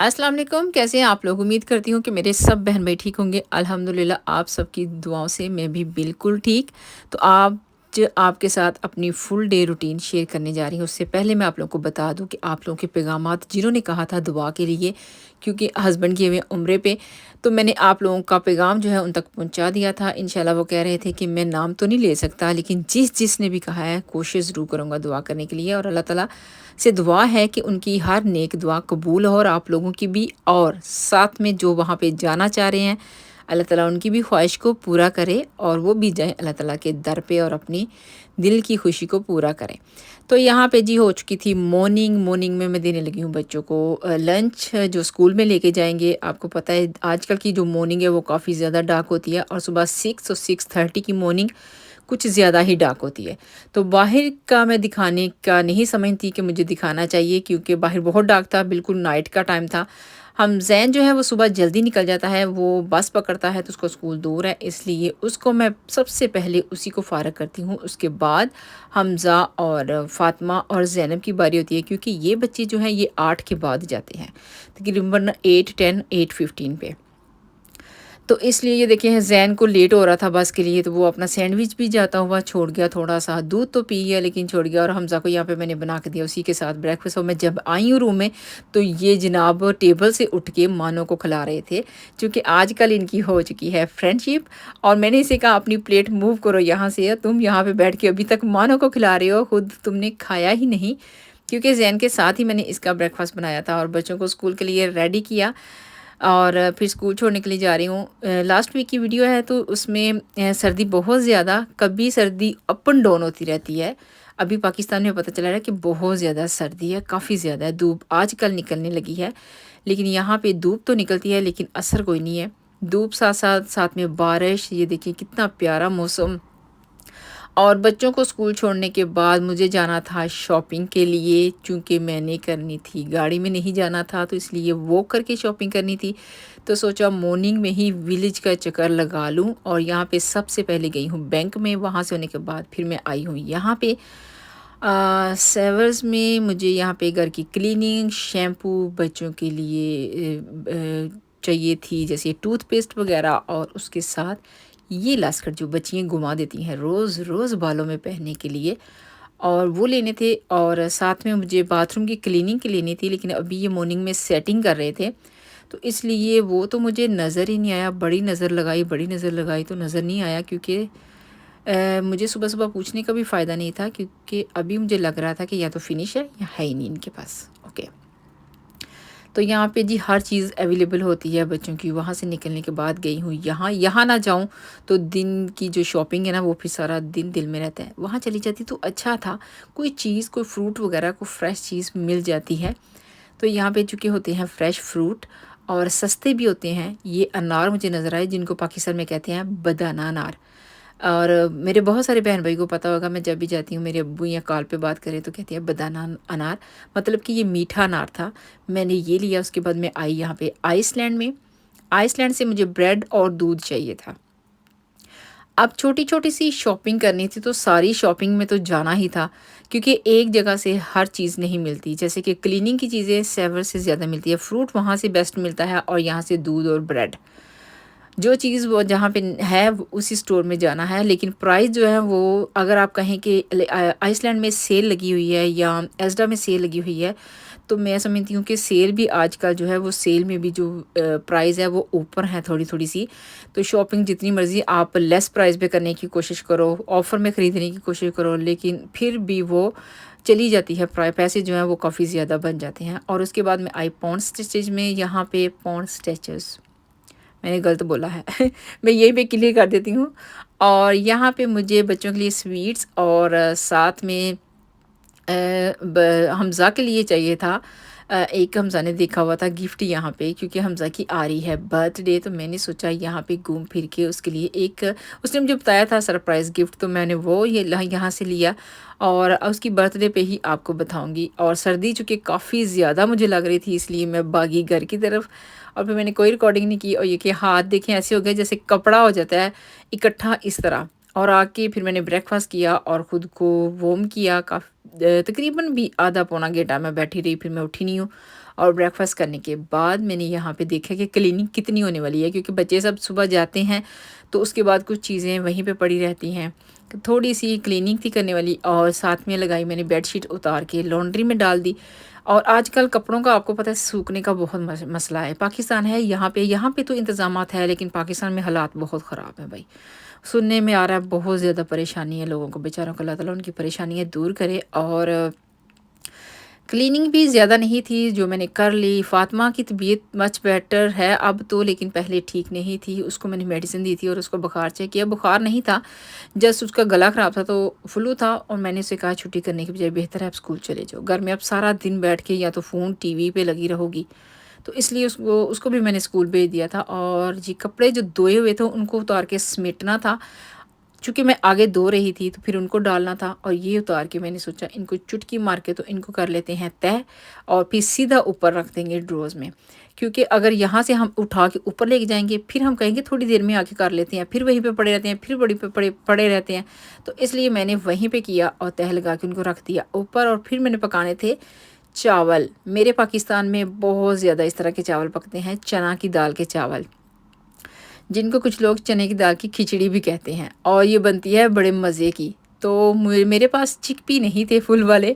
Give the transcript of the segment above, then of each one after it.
अस्सलाम वालेकुम, कैसे हैं आप लोग? उम्मीद करती हूँ कि मेरे सब बहन भाई ठीक होंगे। अल्हम्दुलिल्लाह आप सबकी दुआओं से मैं भी बिल्कुल ठीक। तो आज आपके साथ अपनी फुल डे रूटीन शेयर करने जा रही हूँ। उससे पहले मैं आप लोगों को बता दूँ कि आप लोगों के पैगामात जिन्होंने कहा था दुआ के लिए, क्योंकि हस्बैंड गए हुए हैं उम्रे पे, तो मैंने आप लोगों का पैगाम जो है उन तक पहुँचा दिया था। इंशाल्लाह वो कह रहे थे कि मैं नाम तो नहीं ले सकता, लेकिन जिसने भी कहा है कोशिश ज़रूर करूँगा दुआ करने के लिए, और अल्लाह ताला से दुआ है कि उनकी हर नेक दुआ कबूल हो और आप लोगों की भी, और साथ में जो वहाँ पे जाना चाह रहे हैं अल्लाह ताला उनकी भी ख्वाहिश को पूरा करे और वो भी जाएँ अल्लाह ताला के दर पे और अपनी दिल की खुशी को पूरा करें। तो यहाँ पे जी हो चुकी थी मॉर्निंग। मॉर्निंग में मैं देने लगी हूँ बच्चों को लंच जो स्कूल में लेके जाएँगे। आपको पता है आजकल की जो मॉर्निंग है वो काफ़ी ज़्यादा डार्क होती है, और सुबह 6 और 6:30 की मॉर्निंग कुछ ज़्यादा ही डार्क होती है। तो बाहर का मैं दिखाने का नहीं समझती कि मुझे दिखाना चाहिए, क्योंकि बाहर बहुत डार्क था, बिल्कुल नाइट का टाइम था। हम ज़ैन जो है वो सुबह जल्दी निकल जाता है, वो बस पकड़ता है तो उसको स्कूल दूर है, इसलिए उसको मैं सबसे पहले उसी को फ़ारग करती हूँ। उसके बाद हमज़ा और फ़ातिमा और ज़ैनब की बारी होती है, क्योंकि ये बच्चे जो हैं ये 8 के बाद जाते हैं, तकरीबन 8, 10, 8:15 पे। तो इसलिए ये देखिए ज़ैन को लेट हो रहा था बस के लिए, तो वो अपना सैंडविच भी जाता हुआ छोड़ गया, थोड़ा-सा दूध तो पी गया लेकिन छोड़ गया, और हमज़ा को यहाँ पे मैंने बना के दिया उसी के साथ ब्रेकफ़ास्ट। और मैं जब आई हूँ रूम में, तो ये जनाब टेबल से उठ के मानो को खिला रहे थे, क्योंकि आजकल इनकी हो चुकी है फ्रेंडशिप। और मैंने इसे कहा अपनी प्लेट मूव करो यहाँ से, तुम यहाँ पे बैठ के अभी तक मानो को खिला रहे हो, खुद तुमने खाया ही नहीं। क्योंकि ज़ैन के साथ ही मैंने इसका ब्रेकफ़ास्ट बनाया था और बच्चों को स्कूल के लिए रेडी किया, और फिर स्कूल छोड़ने के लिए जा रही हूँ। लास्ट वीक की वीडियो है तो उसमें सर्दी बहुत ज़्यादा, कभी सर्दी अप एंड डाउन होती रहती है। अभी पाकिस्तान में पता चला है कि बहुत ज़्यादा सर्दी है, काफ़ी ज़्यादा है, धूप आजकल निकलने लगी है। लेकिन यहाँ पे धूप तो निकलती है लेकिन असर कोई नहीं है। धूप साथ साथ साथ में बारिश, ये देखिए कितना प्यारा मौसम। और बच्चों को स्कूल छोड़ने के बाद मुझे जाना था शॉपिंग के लिए, चूँकि मैंने करनी थी, गाड़ी में नहीं जाना था, तो इसलिए वॉक करके शॉपिंग करनी थी। तो सोचा मॉर्निंग में ही विलेज का चक्कर लगा लूँ, और यहाँ पे सबसे पहले गई हूँ बैंक में, वहाँ से होने के बाद फिर मैं आई हूँ यहाँ पे सेवर्स में। मुझे यहाँ पे घर की क्लीनिंग, शैम्पू, बच्चों के लिए चाहिए थी जैसे टूथपेस्ट वगैरह, और उसके साथ ये लास्कर जो बच्चियाँ घुमा देती हैं रोज़ रोज़ बालों में पहनने के लिए, और वो लेने थे। और साथ में मुझे बाथरूम की क्लीनिंग की लेनी थी, लेकिन अभी ये मॉर्निंग में सेटिंग कर रहे थे, तो इसलिए वो तो मुझे नज़र ही नहीं आया। बड़ी नज़र लगाई तो नज़र नहीं आया, क्योंकि मुझे सुबह-सुबह पूछने का भी फ़ायदा नहीं था, क्योंकि अभी मुझे लग रहा था कि या तो फ़िनिश है या है ही नहीं इनके पास। ओके। तो यहाँ पे जी हर चीज़ अवेलेबल होती है बच्चों की। वहाँ से निकलने के बाद गई हूँ यहाँ, यहाँ ना जाऊँ तो दिन की जो शॉपिंग है ना वो फिर सारा दिन दिल में रहता है। वहाँ चली जाती तो अच्छा था, कोई चीज़, कोई फ्रूट वगैरह, कोई फ्रेश चीज़ मिल जाती है। तो यहाँ पे चूँकि होते हैं फ्रेश फ्रूट और सस्ते भी होते हैं। ये अनार मुझे नज़र आए, जिनको पाकिस्तान में कहते हैं बदाना अनार। और मेरे बहुत सारे बहन भाई को पता होगा, मैं जब भी जाती हूँ मेरे अब्बू या कॉल पे बात करें तो कहती है बदाना अनार, मतलब कि ये मीठा अनार था। मैंने ये लिया, उसके बाद मैं आई यहाँ पे आइसलैंड में। आइसलैंड से मुझे ब्रेड और दूध चाहिए था। अब छोटी-छोटी सी शॉपिंग करनी थी, तो सारी शॉपिंग में तो जाना ही था, क्योंकि एक जगह से हर चीज़ नहीं मिलती। जैसे कि क्लीनिंग की चीज़ें सेवर से ज़्यादा मिलती है, फ्रूट वहाँ से बेस्ट मिलता है, और यहाँ से दूध और ब्रेड। जो चीज़ वो जहाँ पे है वो उसी स्टोर में जाना है, लेकिन प्राइस जो है वो, अगर आप कहें कि आइसलैंड में सेल लगी हुई है या एज़डा में सेल लगी हुई है, तो मैं समझती हूँ कि सेल भी आजकल जो है वो, सेल में भी जो प्राइस है वो ऊपर है थोड़ी-थोड़ी सी। तो शॉपिंग जितनी मर्ज़ी आप लेस प्राइस पे करने की कोशिश करो, ऑफ़र में ख़रीदने की कोशिश करो, लेकिन फिर भी वो चली जाती है, पैसे जो हैं वो काफ़ी ज़्यादा बन जाते हैं। और उसके बाद मैं आई पॉन्ड स्टिचेज़ में, यहाँ पे पॉन्ड स्टिचेज़ मैंने गलत बोला है मैं यही पे क्लियर कर देती हूँ। और यहाँ पे मुझे बच्चों के लिए स्वीट्स, और साथ में हमज़ा के लिए चाहिए था। एक हमज़ा ने देखा हुआ था गिफ्ट यहाँ पे, क्योंकि हमज़ा की आ रही है बर्थडे, तो मैंने सोचा यहाँ पे घूम फिर के उसके लिए एक, उसने मुझे बताया था सरप्राइज़ गिफ्ट, तो मैंने वो ये यहाँ से लिया, और उसकी बर्थडे पे ही आपको बताऊंगी। और सर्दी चूँकि काफ़ी ज़्यादा मुझे लग रही थी, इसलिए मैं भागी घर की तरफ, और फिर मैंने कोई रिकॉर्डिंग नहीं की। और ये कि हाथ देखें ऐसे हो गए जैसे कपड़ा हो जाता है इकट्ठा, इस तरह। और आके फिर मैंने ब्रेकफ़ास्ट किया और ख़ुद को वार्म किया। तकरीबन भी आधा पौना घंटा मैं बैठी रही, फिर मैं उठी नहीं हूँ। और ब्रेकफ़ास्ट करने के बाद मैंने यहाँ पे देखा कि क्लीनिंग कितनी होने वाली है, क्योंकि बच्चे सब सुबह जाते हैं, तो उसके बाद कुछ चीज़ें वहीं पे पड़ी रहती हैं। थोड़ी-सी क्लीनिंग थी करने वाली और साथ में लगाई मैंने बेडशीट उतार के लॉन्ड्री में डाल दी। और आजकल कपड़ों का आपको पता है सूखने का बहुत मसला है। पाकिस्तान है यहाँ पे तो इंतज़ामात है, लेकिन पाकिस्तान में हालात बहुत ख़राब हैं भाई। सुनने में आ रहा है बहुत ज़्यादा परेशानी है लोगों को, बेचारों को अल्लाह ताला उनकी परेशानियाँ दूर करे। और क्लीनिंग भी ज़्यादा नहीं थी जो मैंने कर ली। फ़ातिमा की तबीयत मच बेटर है अब तो, लेकिन पहले ठीक नहीं थी। उसको मैंने मेडिसिन दी थी और उसको बुखार चेक किया, बुखार नहीं था, जस्ट उसका गला ख़राब था, तो फ्लू था। और मैंने उसे कहा छुट्टी करने की बजाय बेहतर है आप स्कूल चले जाओ, घर में अब सारा दिन बैठ के या तो फ़ोन टीवी पे लगी रहोगी। तो इसलिए उसको उसको भी मैंने स्कूल भेज दिया था। और जी कपड़े जो धोए हुए थे उनको उतार के समेटना था, चूँकि मैं आगे धो रही थी तो फिर उनको डालना था। और ये उतार के मैंने सोचा इनको चुटकी मार के तो इनको कर लेते हैं तह, और फिर सीधा ऊपर रख देंगे ड्रॉज़ में। क्योंकि अगर यहाँ से हम उठा के ऊपर लेके जाएँगे, फिर हम कहेंगे थोड़ी देर में आके कर लेते हैं, फिर वहीं पे पड़े रहते हैं, फिर वहीं पे पड़े रहते हैं। तो इसलिए मैंने वहीं पे किया और तह लगा के उनको रख दिया ऊपर। और फिर मैंने पकाने थे चावल। मेरे पाकिस्तान में बहुत ज़्यादा इस तरह के चावल पकते हैं, चना की दाल के चावल, जिनको कुछ लोग चने की दाल की खिचड़ी भी कहते हैं, और ये बनती है बड़े मज़े की। तो मेरे पास चिकपी नहीं थे फुल वाले,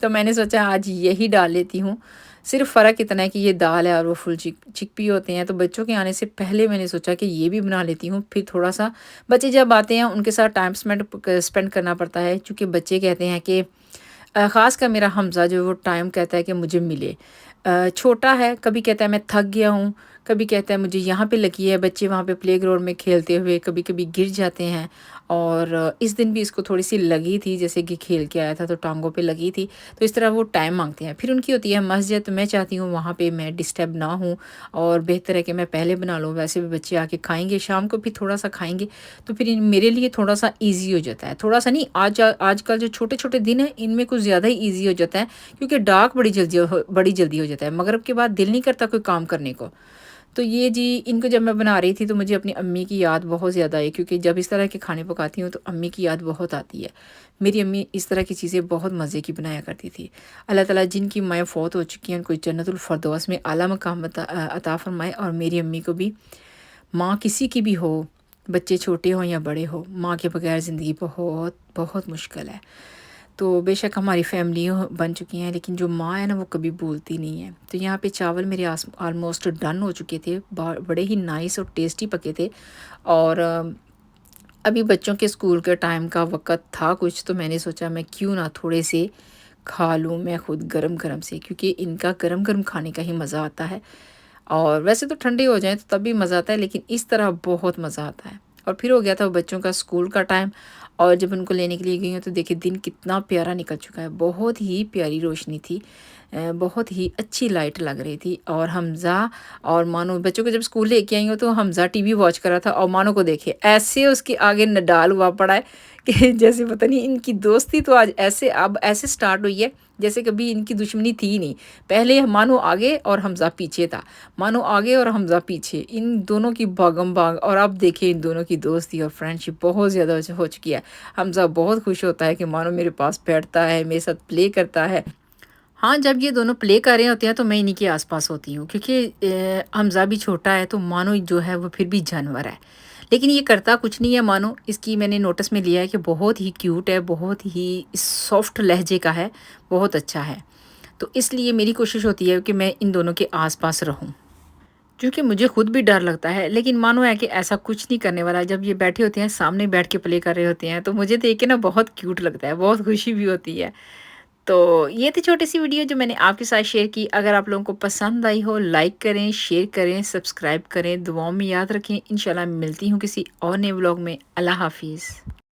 तो मैंने सोचा आज यही डाल लेती हूँ। सिर्फ़ फ़र्क इतना है कि ये दाल है और वो फुल चिकपी होते हैं। तो बच्चों के आने से पहले मैंने सोचा कि ये भी बना लेती हूँ। फिर थोड़ा-सा बच्चे जब आते हैं उनके साथ टाइम स्पेंड करना पड़ता है, चूँकि बच्चे कहते हैं कि ख़ासकर मेरा हमज़ा जो वो टाइम कहता है कि मुझे मिले। छोटा है, कभी कहता है मैं थक गया हूँ, कभी कहता है मुझे यहाँ पे लगी है। बच्चे वहाँ पे प्लेग्राउंड में खेलते हुए कभी-कभी गिर जाते हैं। और इस दिन भी इसको थोड़ी-सी लगी थी, जैसे कि खेल के आया था तो टाँगों पे लगी थी। तो इस तरह वो टाइम माँगते हैं। फिर उनकी होती है मस्जिद, तो मैं चाहती हूँ वहाँ पे मैं डिस्टर्ब ना हूँ, और बेहतर है कि मैं पहले बना लूँ। वैसे भी बच्चे आके खाएँगे, शाम को भी थोड़ा-सा खाएँगे, तो फिर मेरे लिए थोड़ा-सा ईज़ी हो जाता है। थोड़ा-सा नहीं, आजकल जो छोटे-छोटे दिन हैं इनमें कुछ ज़्यादा ही ईज़ी हो जाता है, क्योंकि डार्क बड़ी जल्दी हो जाता है। मगरिब के बाद दिल नहीं करता कोई काम करने को। तो ये जी इनको जब मैं बना रही थी तो मुझे अपनी अम्मी की याद बहुत ज़्यादा आई, क्योंकि जब इस तरह के खाने पकाती हूँ तो अम्मी की याद बहुत आती है। मेरी अम्मी इस तरह की चीज़ें बहुत मज़े की बनाया करती थी। अल्लाह ताला जिनकी माएँ फ़ौत हो चुकी हैं उनको जन्नतुल फ़िरदौस में आला मकाम अता फ़रमाए। और मेरी अम्मी को भी, माँ किसी की भी हो, बच्चे छोटे हों या बड़े हों, माँ के बगैर ज़िंदगी बहुत बहुत मुश्किल है। तो बेशक हमारी फैमिली बन चुकी हैं, लेकिन जो माँ है ना वो कभी भूलती नहीं है। तो यहाँ पे चावल मेरे ऑलमोस्ट डन हो चुके थे, बड़े ही नाइस और टेस्टी पके थे। और अभी बच्चों के स्कूल के टाइम का वक़्त था कुछ, तो मैंने सोचा मैं क्यों ना थोड़े से खा लूँ मैं खुद गरम-गरम से, क्योंकि इनका गरम-गरम खाने का ही मज़ा आता है। और वैसे तो ठंडे हो जाएँ तो तब भी मज़ा आता है, लेकिन इस तरह बहुत मज़ा आता है। और फिर हो गया था बच्चों का स्कूल का टाइम, और जब उनको लेने के लिए गई हूँ तो देखिए दिन कितना प्यारा निकल चुका है। बहुत ही प्यारी रोशनी थी, बहुत ही अच्छी लाइट लग रही थी। और हमज़ा और मानो बच्चों को जब स्कूल लेके आई हूँ तो हमज़ा टीवी वॉच कर रहा था, और मानो को देखिए ऐसे उसके आगे नडाल हुआ पड़ा है कि जैसे पता नहीं इनकी दोस्ती तो आज ऐसे अब ऐसे स्टार्ट हुई है जैसे कभी इनकी दुश्मनी थी नहीं। पहले मानो आगे और हमज़ा पीछे था, मानो आगे और हमज़ा पीछे, इन दोनों की भागम-भाग। और अब देखिए इन दोनों की दोस्ती और फ्रेंडशिप बहुत ज़्यादा हो चुकी है। हमज़ा बहुत खुश होता है कि मानो मेरे पास बैठता है, मेरे साथ प्ले करता है। हाँ, जब ये दोनों प्ले कर रहे होते हैं तो मैं इन्हीं के आस-पास होती हूँ, क्योंकि हमज़ा भी छोटा है तो मानो जो है वो फिर भी जानवर है। लेकिन ये करता कुछ नहीं है मानो, इसकी मैंने नोटिस में लिया है कि बहुत ही क्यूट है, बहुत ही सॉफ्ट लहजे का है, बहुत अच्छा है। तो इसलिए मेरी कोशिश होती है कि मैं इन दोनों के आस-पास रहूँ। क्योंकि मुझे खुद भी डर लगता है, लेकिन मानो है कि ऐसा कुछ नहीं करने वाला। जब ये बैठे होते हैं, सामने बैठ के प्ले कर रहे होते हैं, तो मुझे देख के ना बहुत क्यूट लगता है, बहुत खुशी भी होती है। तो ये थी छोटी-सी वीडियो जो मैंने आपके साथ शेयर की। अगर आप लोगों को पसंद आई हो, लाइक करें, शेयर करें, सब्सक्राइब करें, दुआओं में याद रखें। इंशाल्लाह मिलती हूँ किसी और नए व्लॉग में। अल्लाह हाफ़िज़।